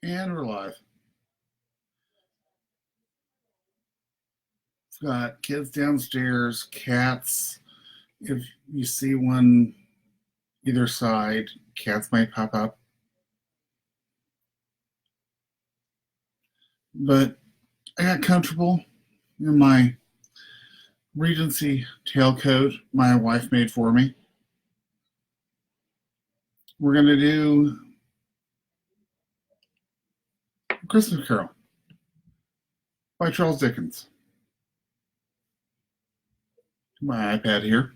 And we're live. We've got kids downstairs, cats. If you see one either side, cats might pop up. But I got comfortable in my Regency tailcoat my wife made for me. We're going to do Christmas Carol by Charles Dickens. My iPad here.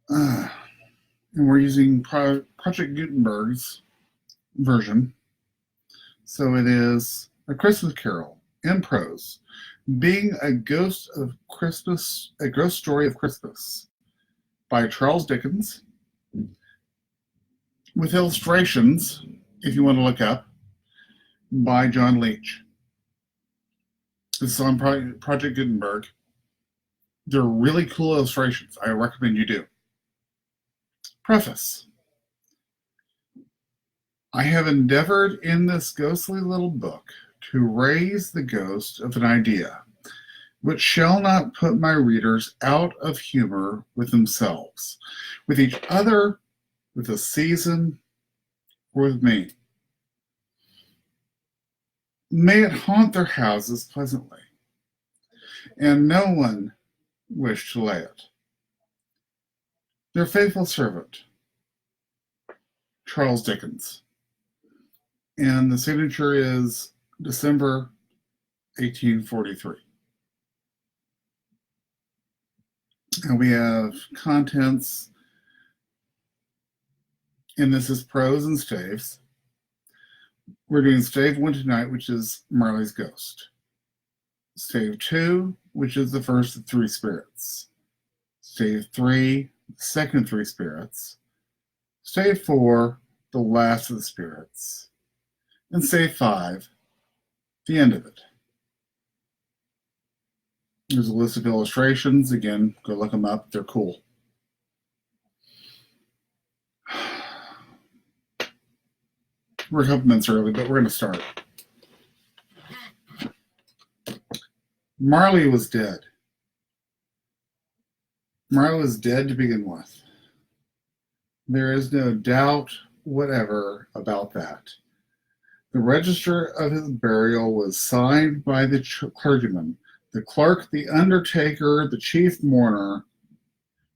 And we're using Project Gutenberg's version. So it is A Christmas Carol in prose, being a ghost of Christmas, a ghost story of Christmas by Charles Dickens, with illustrations, if you want to look up, by John Leach. This is on Project Gutenberg. They're really cool illustrations. I recommend you do. Preface. I have endeavored in this ghostly little book to raise the ghost of an idea which shall not put my readers out of humor with themselves, with each other, with the season, or with me. May it haunt their houses pleasantly, and no one wish to lay it. Their faithful servant, Charles Dickens. And the signature is December 1843. And we have contents, and this is prose and staves. We're doing stave 1 tonight, which is Marley's Ghost. Stave 2, which is the first of 3 spirits. Stave 3, the second of 3 spirits. Stave 4, the last of the spirits. And stave 5, the end of it. There's a list of illustrations. Again, go look them up. They're cool. We're a couple minutes early, but we're going to start. Marley was dead. Marley was dead to begin with. There is no doubt whatever about that. The register of his burial was signed by the clergyman, the clerk, the undertaker, the chief mourner.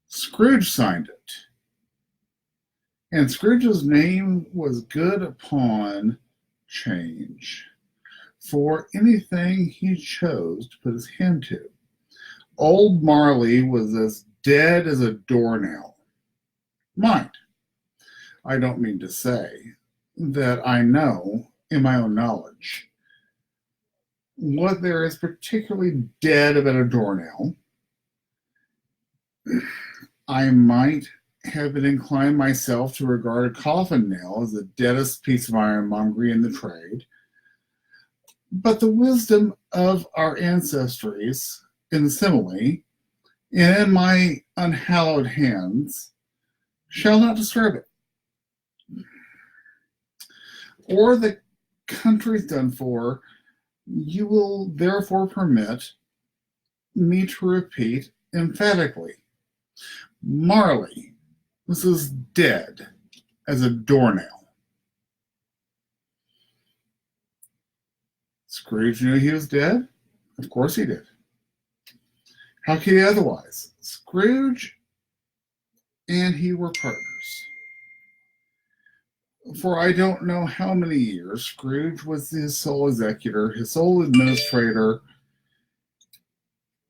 Scrooge signed it. And Scrooge's name was good upon change for anything he chose to put his hand to. Old Marley was as dead as a doornail. Mind, I don't mean to say that I know in my own knowledge what there is particularly dead about a doornail. I might have been inclined myself to regard a coffin nail as the deadest piece of ironmongery in the trade. But the wisdom of our ancestries in the simile, and in my unhallowed hands, shall not disturb it. Or the country's done for, you will therefore permit me to repeat emphatically. Marley was as dead as a doornail. Scrooge knew he was dead? Of course he did. How could he otherwise? Scrooge and he were partners. For I don't know how many years, Scrooge was his sole executor, his sole administrator,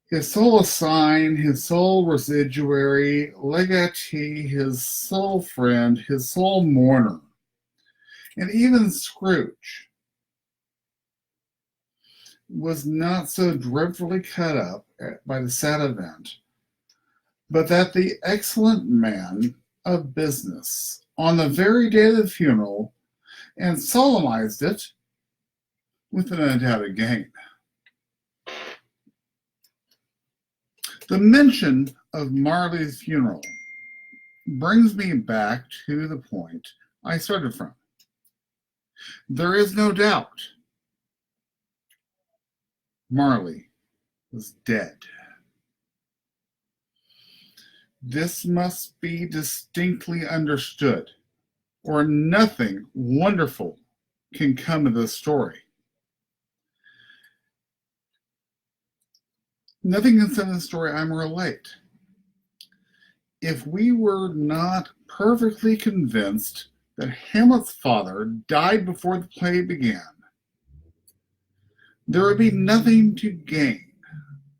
his sole assign, his sole residuary, legatee, his sole friend, his sole mourner. And even Scrooge was not so dreadfully cut up by the sad event, but that the excellent man of business, on the very day of the funeral, and solemnized it with an undoubted gain. The mention of Marley's funeral brings me back to the point I started from. There is no doubt Marley was dead. This must be distinctly understood, or nothing wonderful can come of this story. Nothing inside the story I'm relate. If we were not perfectly convinced that Hamlet's father died before the play began, there would be nothing to gain,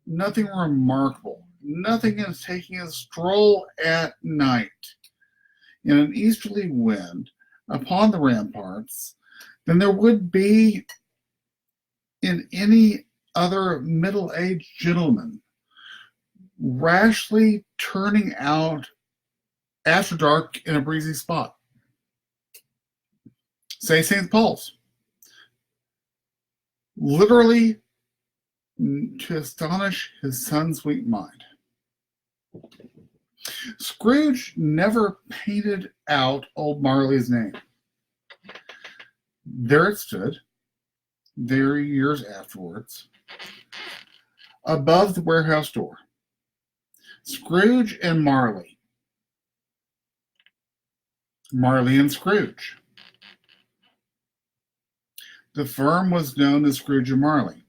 nothing remarkable, nothing in taking a stroll at night in an easterly wind upon the ramparts than there would be in any other middle-aged gentleman rashly turning out after dark in a breezy spot. Say St. Paul's. Literally to astonish his son's weak mind. Scrooge never painted out old Marley's name. There it stood, there years afterwards, above the warehouse door. Scrooge and Marley. Marley and Scrooge. The firm was known as Scrooge and Marley.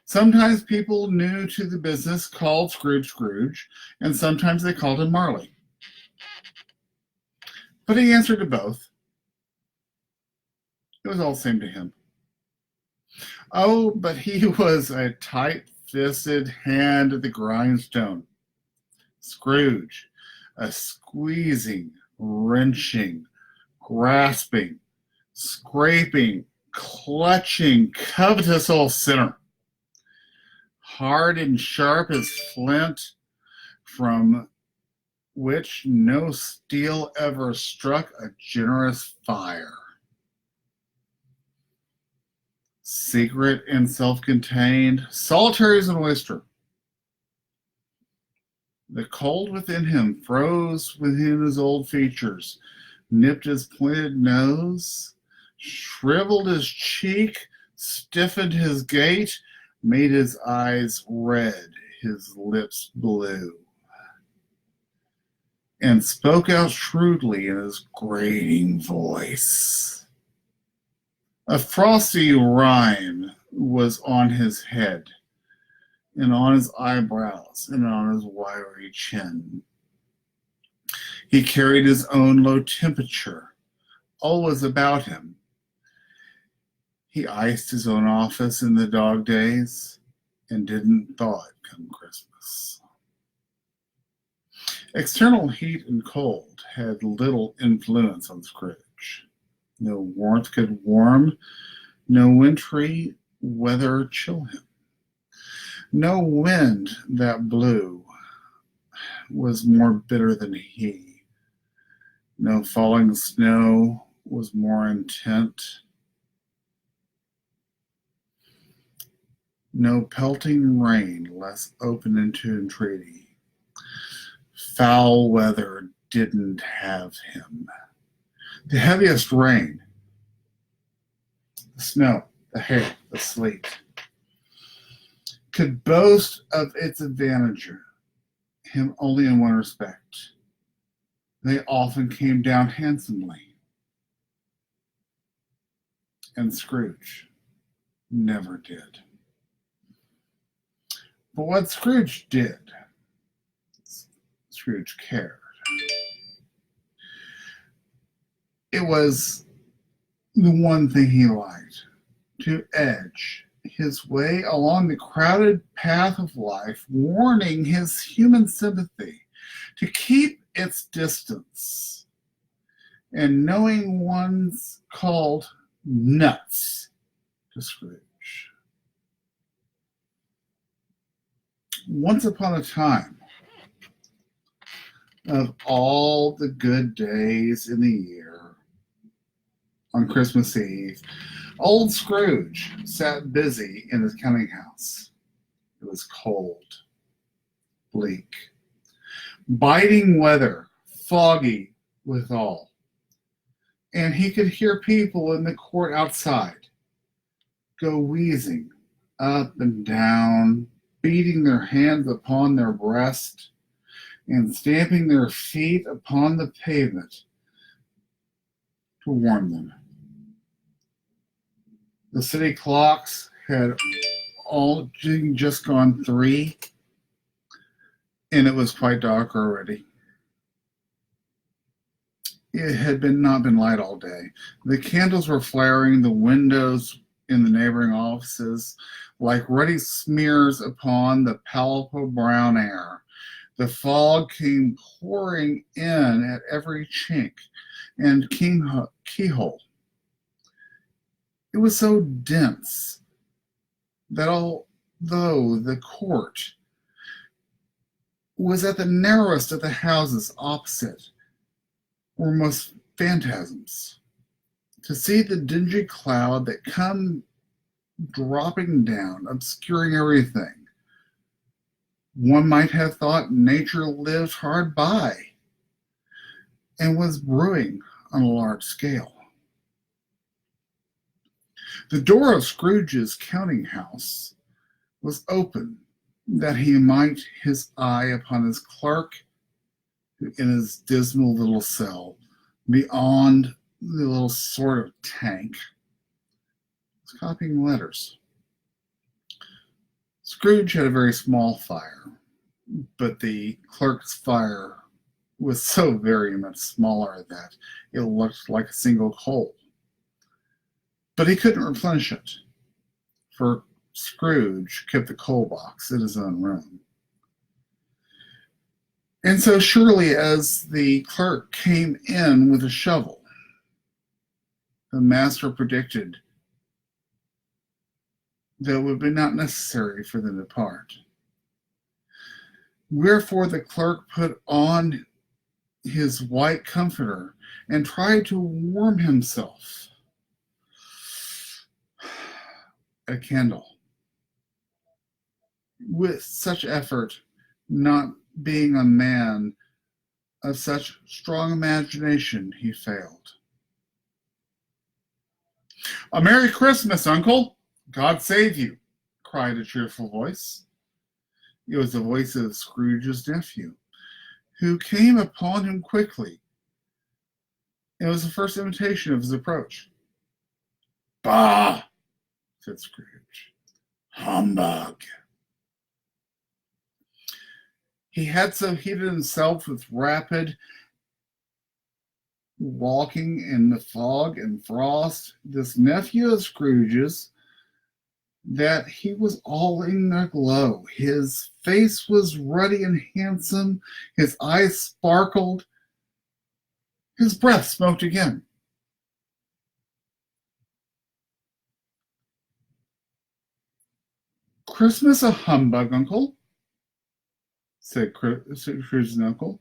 Sometimes people new to the business called Scrooge Scrooge, and sometimes they called him Marley. But he answered to both. It was all the same to him. Oh, but he was a tight-fisted hand at the grindstone. Scrooge, a squeezing, wrenching, grasping, scraping, clutching, covetous old sinner. Hard and sharp as flint, from which no steel ever struck a generous fire. Secret and self-contained, solitary as an oyster. The cold within him froze within his old features, nipped his pointed nose, shriveled his cheek, stiffened his gait, made his eyes red, his lips blue, and spoke out shrewdly in his grating voice. A frosty rime was on his head, and on his eyebrows, and on his wiry chin. He carried his own low temperature always about him. He iced his own office in the dog days and didn't thaw it come Christmas. External heat and cold had little influence on Scrooge. No warmth could warm, no wintry weather chill him. No wind that blew was more bitter than he. No falling snow was more intent. No pelting rain less open into entreaty. Foul weather didn't have him. The heaviest rain, the snow, the hail, the sleet, could boast of its advantage him only in one respect. They often came down handsomely. And Scrooge never did. But what Scrooge did, Scrooge cared. It was the one thing he liked, to edge his way along the crowded path of life, warning his human sympathy to keep its distance, and knowing one's called nuts to Scrooge. Once upon a time, of all the good days in the year, on Christmas Eve, old Scrooge sat busy in his counting house. It was cold. bleak. Biting weather, foggy withal. And he could hear people in the court outside go wheezing up and down, beating their hands upon their breast and stamping their feet upon the pavement to warn them. The city clocks had all just gone 3, and it was quite dark already. It had not been light all day. The candles were flaring, the windows in the neighboring offices like ruddy smears upon the palpable brown air. The fog came pouring in at every chink and keyhole. It was so dense that although the court was at the narrowest of the houses opposite, were most phantasms. To see the dingy cloud that come dropping down, obscuring everything, one might have thought nature lived hard by and was brewing on a large scale. The door of Scrooge's counting house was open that he might his eye upon his clerk in his dismal little cell beyond the little sort of tank. He was copying letters. Scrooge had a very small fire, but the clerk's fire was so very much smaller that it looked like a single coal. But he couldn't replenish it, for Scrooge kept the coal box in his own room. And so surely as the clerk came in with a shovel, the master predicted that it would be not necessary for them to part. Wherefore the clerk put on his white comforter and tried to warm himself at a candle. With such effort, not being a man of such strong imagination, he failed. "A Merry Christmas, Uncle! God save you!" cried a cheerful voice. It was the voice of Scrooge's nephew, who came upon him quickly. It was the first intimation of his approach. "Bah!" said Scrooge. "Humbug!" He had so heated himself with rapid walking in the fog and frost, this nephew of Scrooge's, that he was all in a glow. His face was ruddy and handsome, his eyes sparkled, his breath smoked again. "Christmas a humbug, Uncle?" said Scrooge's nephew.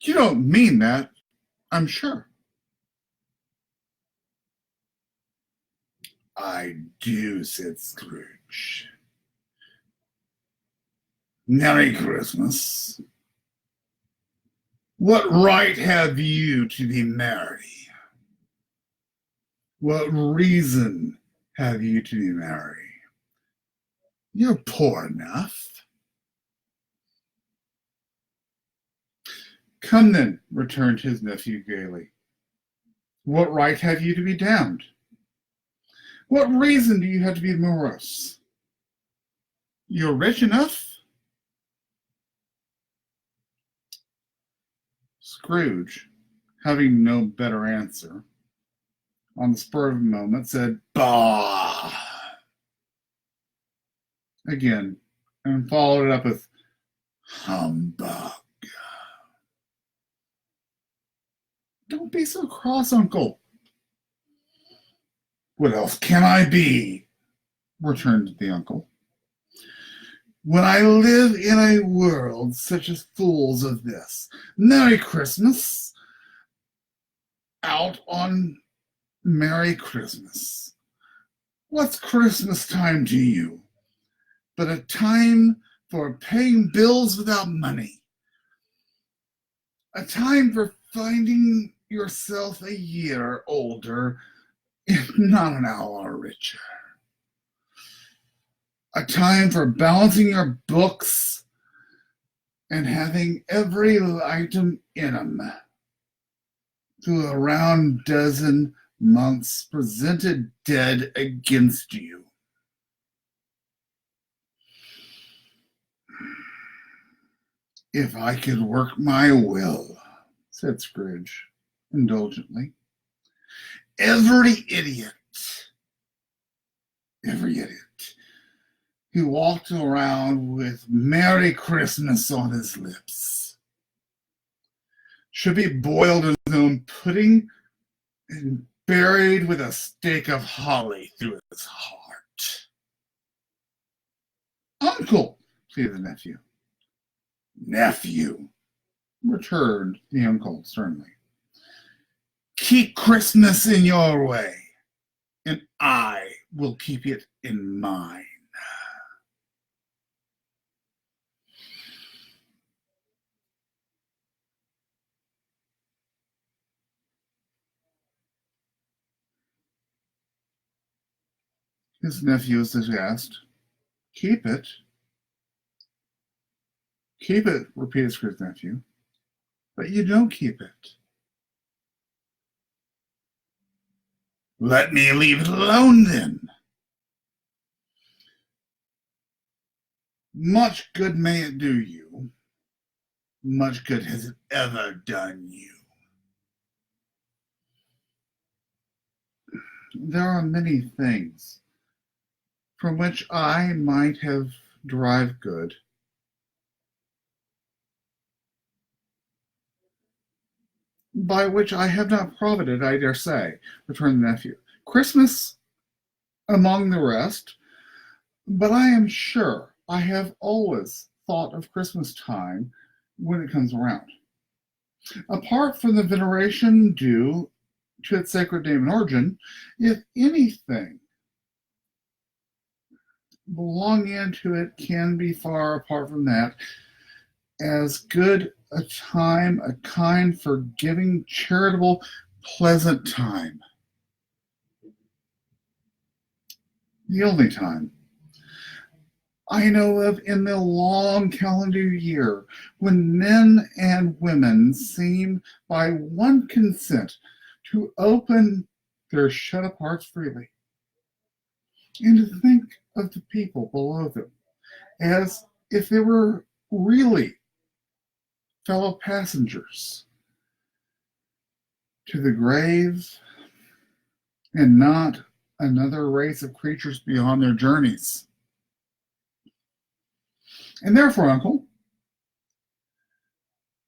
"You don't mean that, I'm sure." "I do," said Scrooge. "Merry Christmas. What right have you to be merry? What reason have you to be merry? You're poor enough." "Come then," returned his nephew gaily. "What right have you to be damned? What reason do you have to be morose? You're rich enough?" Scrooge, having no better answer, on the spur of the moment said, "Bah!" again, and followed it up with, "Humbug." "Don't be so cross, Uncle." "What else can I be?" returned the uncle. "When I live in a world such as fools of this. Merry Christmas! Out on Merry Christmas! What's Christmas time to you? but a time for paying bills without money, a time for finding yourself a year older, if not an hour richer, a time for balancing your books and having every item in them to a round dozen months presented dead against you. If I could work my will, said Scrooge indulgently, every idiot who walked around with Merry Christmas on his lips should be boiled in his own pudding and buried with a stake of holly through his heart. Uncle, pleaded the nephew. Nephew, returned the uncle sternly. Keep Christmas in your way, and I will keep it in mine. His nephew was aghast. Keep it? Keep it, repeated Scrooge's nephew. But you don't keep it. Let me leave it alone, then. Much good may it do you. Much good has it ever done you. There are many things from which I might have derived good, by which I have not profited, I dare say, returned the nephew. Christmas among the rest, but I am sure I have always thought of Christmas time when it comes around. Apart from the veneration due to its sacred name and origin, if anything belonging to it can be far apart from that, as good a time, a kind, forgiving, charitable, pleasant time. The only time I know of in the long calendar year when men and women seem by one consent to open their shut-up hearts freely and to think of the people below them as if they were really fellow passengers to the grave and not another race of creatures beyond their journeys. And therefore, Uncle,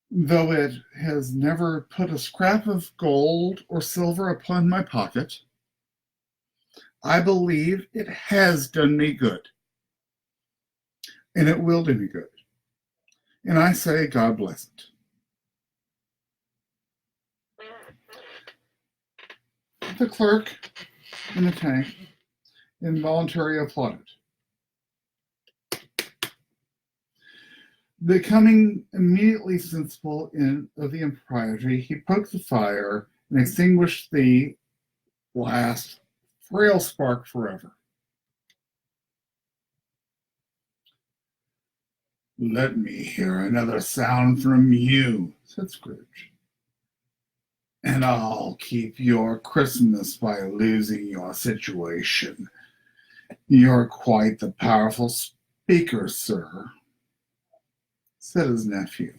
though it has never put a scrap of gold or silver upon my pocket, I believe it has done me good. And it will do me good. And I say, God bless it. The clerk in the tank involuntarily applauded. Becoming immediately sensible of the impropriety, he poked the fire and extinguished the last frail spark forever. Let me hear another sound from you, said Scrooge, and I'll keep your Christmas by losing your situation. You're quite the powerful speaker, sir, said his nephew.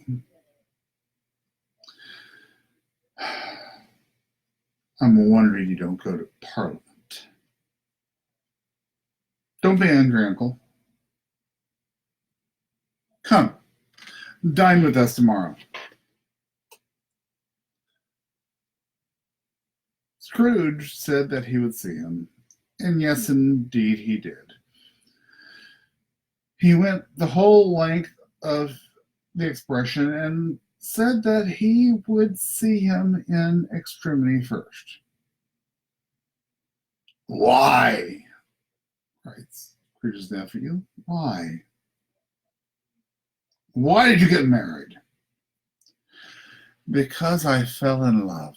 I'm wondering you don't go to Parliament. Don't be angry, Uncle. Come, dine with us tomorrow. Scrooge said that he would see him, and yes, indeed, he did. He went the whole length of the expression and said that he would see him in extremity first. Why? Cried Scrooge's nephew. Why? Why did you get married? Because I fell in love.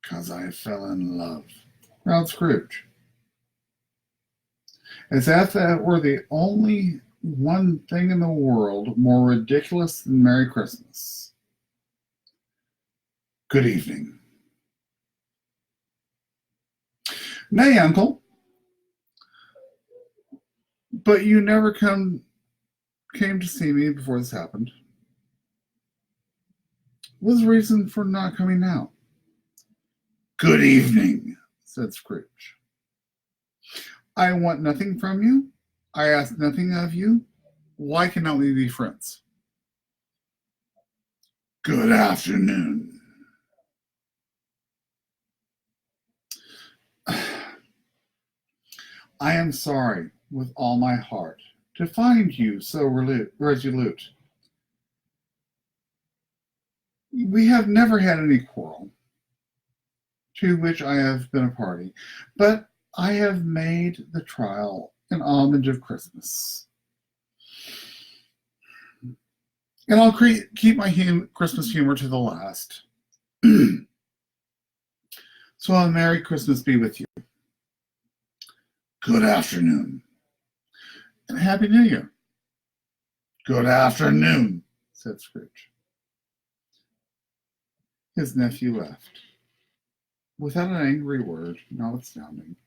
Because I fell in love. Growled Scrooge. As if that were the only one thing in the world more ridiculous than Merry Christmas. Good evening. Nay, Uncle. But you never came to see me before this happened. What was the reason for not coming now? Good evening, said Scrooge. I want nothing from you. I ask nothing of you. Why cannot we be friends? Good afternoon. I am sorry with all my heart to find you so resolute. We have never had any quarrel, to which I have been a party, but I have made the trial an homage of Christmas. And I'll keep my Christmas humor to the last. So a Merry Christmas be with you. Good afternoon. And Happy New Year. Good afternoon, said Scrooge. His nephew left, without an angry word, notwithstanding.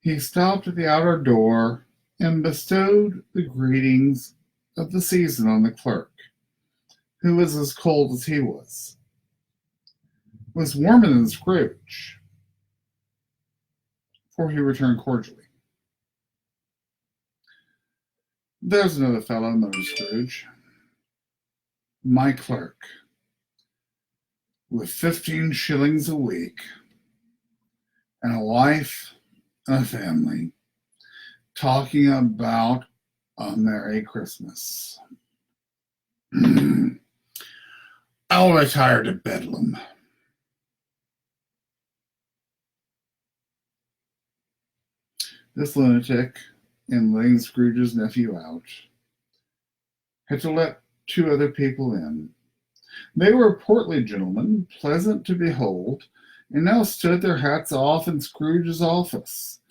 He stopped at the outer door and bestowed the greetings of the season on the clerk, who was as cold as he was warmer than Scrooge, for he returned cordially. There's another fellow, muttered Scrooge. My clerk, with 15 shillings a week, and a wife and a family, talking about a Merry Christmas. I'll retire to Bedlam. This lunatic, in letting Scrooge's nephew out, had to let 2 other people in. They were portly gentlemen, pleasant to behold, and now stood their hats off in Scrooge's office.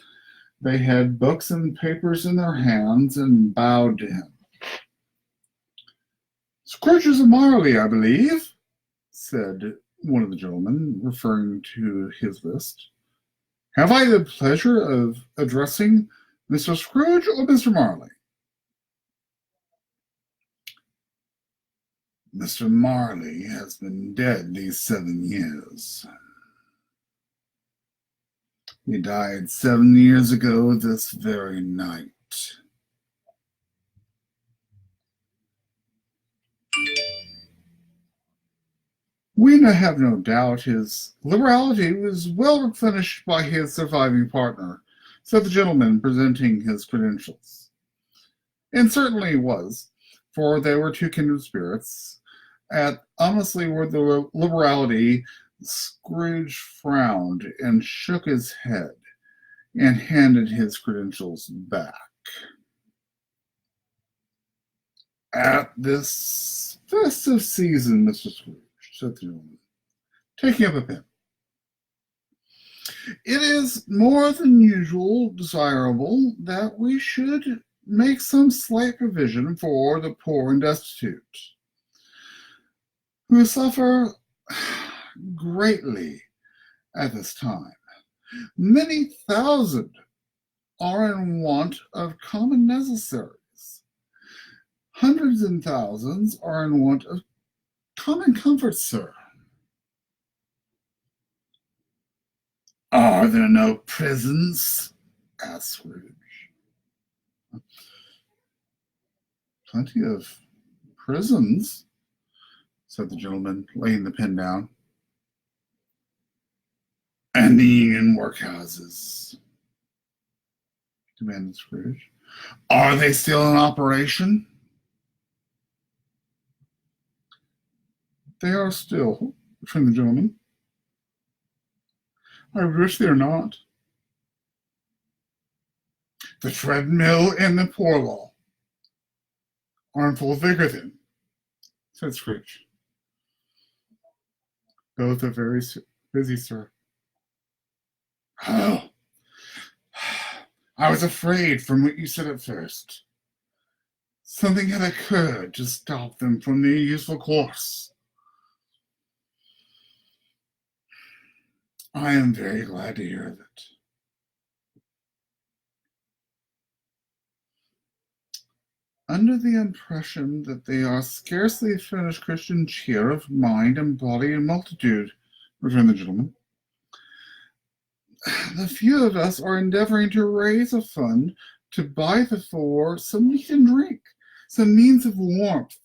They had books and papers in their hands and bowed to him. Scrooge's and Marley, I believe, said one of the gentlemen, referring to his list. Have I the pleasure of addressing Mr. Scrooge or Mr. Marley? Mr. Marley has been dead these 7 years. He died 7 years ago this very night. We have no doubt his liberality was well replenished by his surviving partner, said the gentleman, presenting his credentials. And certainly it was, for they were 2 kindred spirits. At honestly word the liberality, Scrooge frowned and shook his head and handed his credentials back. At this festive season, Mr. Scrooge, said the gentleman, taking up a pen, it is more than usual desirable that we should make some slight provision for the poor and destitute, who suffer greatly at this time. Many thousand are in want of common necessaries. Hundreds and thousands are in want of common comforts, sir. Are there no prisons? Asked Scrooge. Plenty of prisons, said the gentleman, laying the pen down. And the union workhouses, demanded Scrooge. Are they still in operation? They are still, returned the gentleman. I wish they're not. The treadmill and the poor law are in full vigor then, said Scrooge. Both are very busy, sir. Oh, I was afraid from what you said at first. Something had occurred to stop them from their useful course. I am very glad to hear that. Under the impression that they are scarcely furnished Christian cheer of mind and body and multitude, returned the gentleman. The few of us are endeavoring to raise a fund to buy the poor some meat and drink, some means of warmth.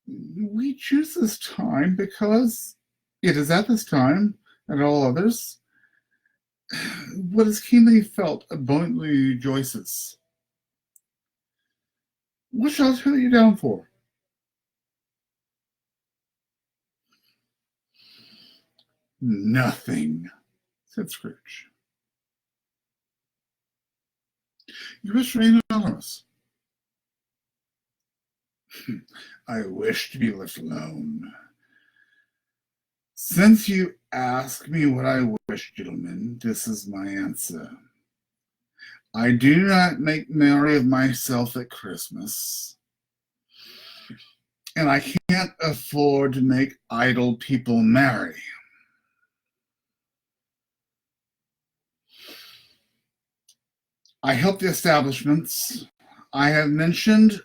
We choose this time because it is at this time, and all others, what is keenly felt abundantly rejoices. What shall I put you down for? Nothing, said Scrooge. You wish to remain anonymous. I wish to be left alone. Since you ask me what I wish, gentlemen, this is my answer. I do not make merry of myself at Christmas, and I can't afford to make idle people merry. I help the establishments I have mentioned,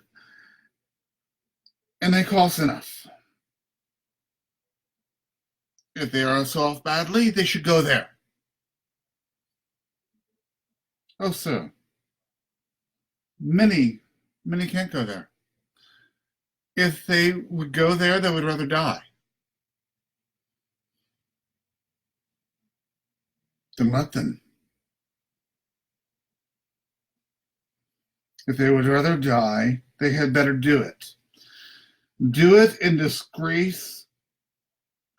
and they cost enough. If they are so off badly, they should go there. Oh, sir. Many can't go there. If they would go there, they would rather die. Then let them. If they would rather die, they had better do it. Do it and disgrace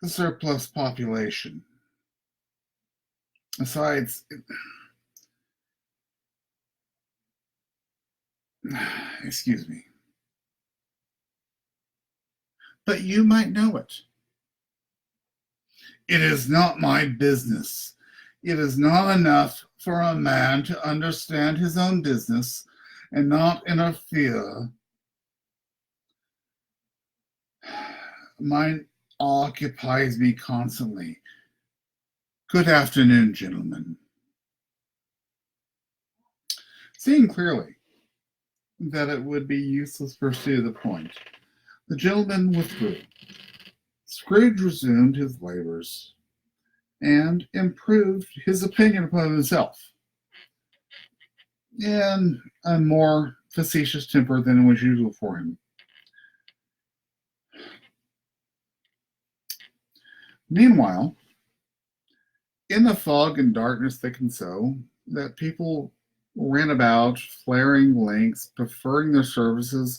the surplus population. Besides, excuse me, but you might know it. It is not my business. It is not enough for a man to understand his own business and not interfere. Mine occupies me constantly. Good afternoon, gentlemen. Seeing clearly that it would be useless to pursue the point, the gentleman withdrew. Scrooge resumed his labors and improved his opinion upon himself in a more facetious temper than was usual for him. Meanwhile, in the fog and darkness thickened so that people ran about, flaring lamps, preferring their services,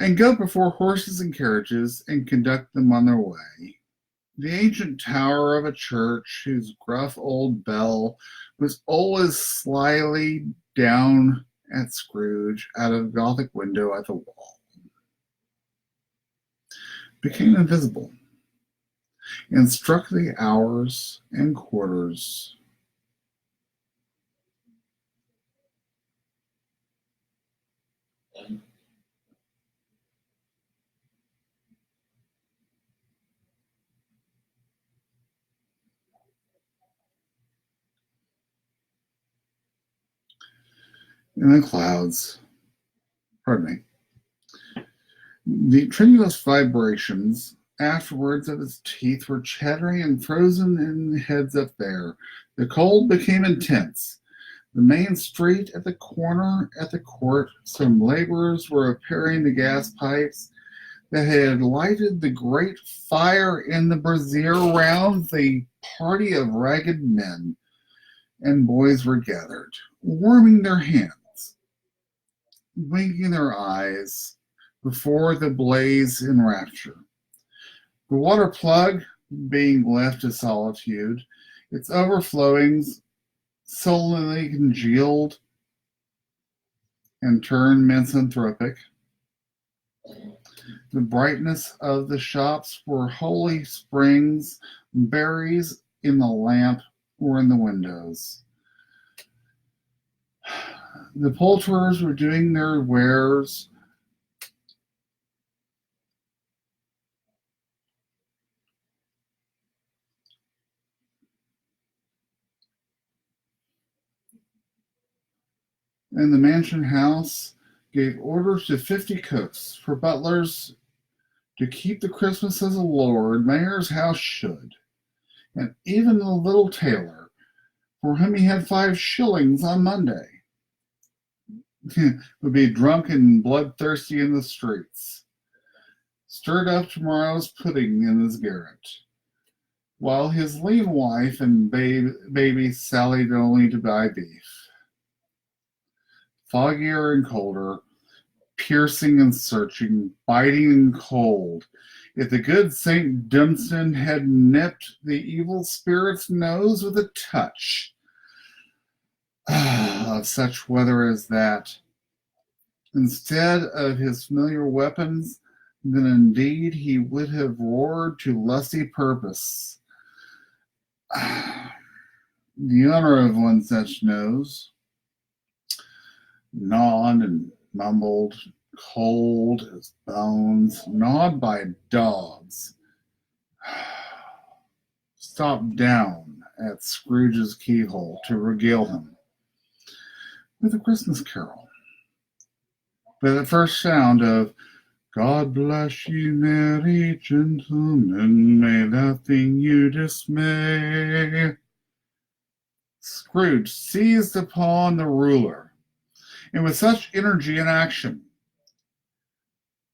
and go before horses and carriages and conduct them on their way. The ancient tower of a church, whose gruff old bell was always slyly down at Scrooge out of a Gothic window at the wall, became invisible and struck the hours and quarters. In the clouds, pardon me, the tremulous vibrations afterwards of his teeth were chattering and frozen in heads up there. The cold became intense. The main street at the corner at the court, some laborers were repairing the gas pipes that had lighted the great fire in the brazier. Round the party of ragged men and boys were gathered, warming their hands, winking their eyes before the blaze in rapture. The water plug, being left to solitude, its overflowings sullenly congealed and turned misanthropic. The brightness of the shops were holy springs, berries in the lamp or in the windows. The poulterers were doing their wares, and the mansion house gave orders to 50 cooks for butlers to keep the Christmas as a Lord Mayor's house should, and even the little tailor, for whom he had 5 shillings on Monday, would be drunk and bloodthirsty in the streets, stirred up tomorrow's pudding in his garret, while his lean wife and baby sallied only to buy beef. Foggier and colder, piercing and searching, biting and cold. If the good St. Dunstan had nipped the evil spirit's nose with a touch of such weather as that, instead of his familiar weapons, then indeed he would have roared to lusty purpose. The owner of one such nose gnawed and mumbled, cold as bones, gnawed by dogs, stopped down at Scrooge's keyhole to regale him with a Christmas carol. But the first sound of "God bless you, merry gentlemen, may nothing you dismay," Scrooge seized upon the ruler, and with such energy and action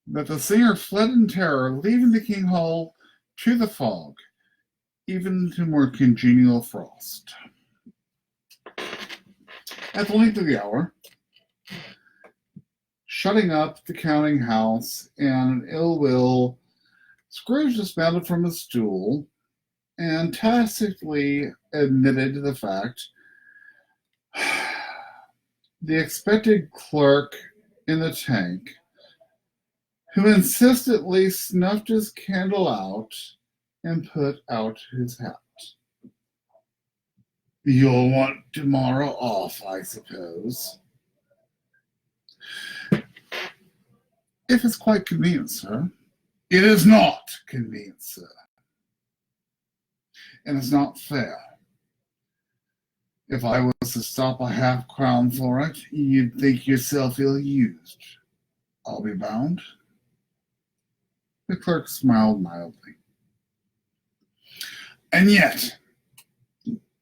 that the singer fled in terror, leaving the keyhole to the fog, even to more congenial frost. At the length of the hour, shutting up the counting house and an ill will, Scrooge dismounted from his stool and tacitly admitted the fact. The expected clerk in the tank, who insistently snuffed his candle out and put out his hat. "You'll want tomorrow off, I suppose." "If it's quite convenient, sir." "It is not convenient, sir. And it's not fair. If I was to stop a half-crown for it, you'd think yourself ill-used, I'll be bound." The clerk smiled mildly. "And yet,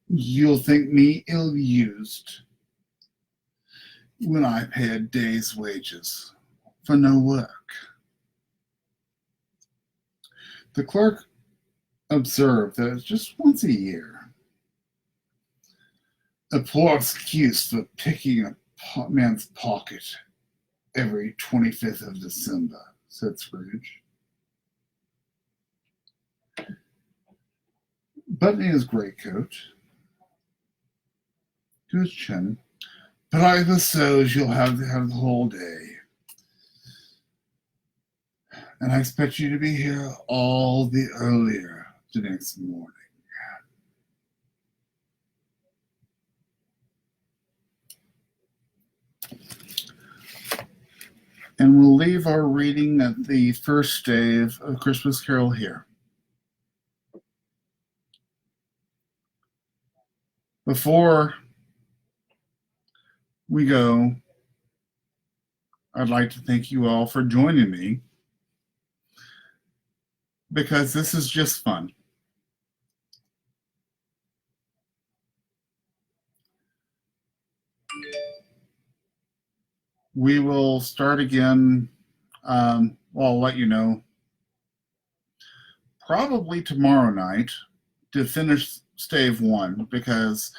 you'll think me ill-used when I pay a day's wages for no work." The clerk observed that just once a year, a poor excuse for picking a man's pocket every 25th of December, said Scrooge, buttoning his greatcoat to his chin. "But I suppose you'll have to have the whole day. And I expect you to be here all the earlier the next morning." And we'll leave our reading at the first stave of Christmas Carol here. Before we go, I'd like to thank you all for joining me, because this is just fun. We will start again. I'll let you know probably tomorrow night to finish stave 1, because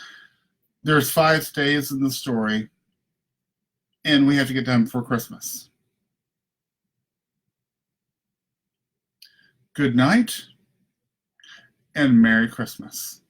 there's 5 staves in the story and we have to get done before Christmas. Good night and Merry Christmas.